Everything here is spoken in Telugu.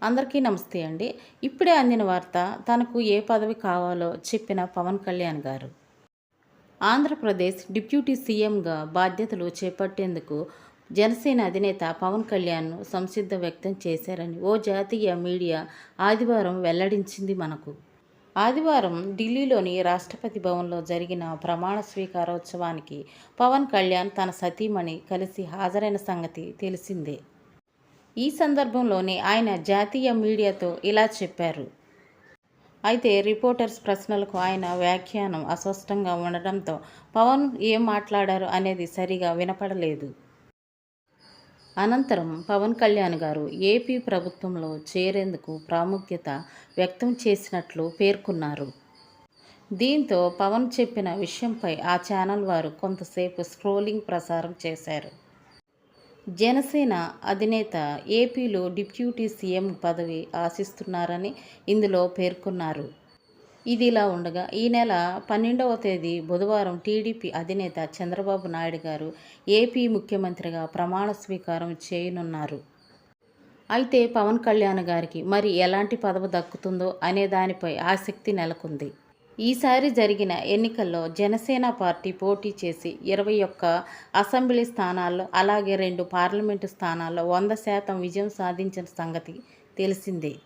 అందరికీ నమస్తే అండి. ఇప్పుడే అందిన వార్త. తనకు ఏ పదవి కావాలో చెప్పిన పవన్ కళ్యాణ్ గారు. ఆంధ్రప్రదేశ్ డిప్యూటీ సీఎంగా బాధ్యతలు చేపట్టేందుకు జనసేన అధినేత పవన్ కళ్యాణ్ను సంసిద్ధం వ్యక్తం చేశారని ఓ జాతీయ మీడియా ఆదివారం వెల్లడించింది. ఆదివారం ఢిల్లీలోని రాష్ట్రపతి భవన్లో జరిగిన ప్రమాణ స్వీకారోత్సవానికి పవన్ కళ్యాణ్ తన సతీమణి కలిసి హాజరైన సంగతి తెలిసిందే. ఈ సందర్భంలోనే ఆయన జాతీయ మీడియాతో ఇలా చెప్పారు. అయితే రిపోర్టర్స్ ప్రశ్నలకు ఆయన వ్యాఖ్యానం అస్పష్టంగా ఉండడంతో పవన్ ఏం మాట్లాడారు అనేది సరిగా వినపడలేదు. అనంతరం పవన్ కళ్యాణ్ గారు ఏపీ ప్రభుత్వంలో చేరేందుకు ప్రాముఖ్యత వ్యక్తం చేసినట్లు పేర్కొన్నారు. దీంతో పవన్ చెప్పిన విషయంపై ఆ ఛానల్ వారు కొంతసేపు స్క్రోలింగ్ ప్రసారం చేశారు. జనసేన అధినేత ఏపీలో డిప్యూటీ సీఎం పదవి ఆశిస్తున్నారని ఇందులో పేర్కొన్నారు. ఇదిలా ఉండగా ఈ నెల 12వ తేదీ బుధవారం టీడీపీ అధినేత చంద్రబాబు నాయుడు గారు ఏపీ ముఖ్యమంత్రిగా ప్రమాణ స్వీకారం చేయనున్నారు. అయితే పవన్ కళ్యాణ్ గారికి మరి ఎలాంటి పదవి దక్కుతుందో అనే దానిపై ఆసక్తి నెలకొంది. ఈసారి జరిగిన ఎన్నికల్లో జనసేన పార్టీ పోటీ చేసి 21 అసెంబ్లీ స్థానాల్లో అలాగే 2 పార్లమెంటు స్థానాల్లో 100% విజయం సాధించిన సంగతి తెలిసిందే.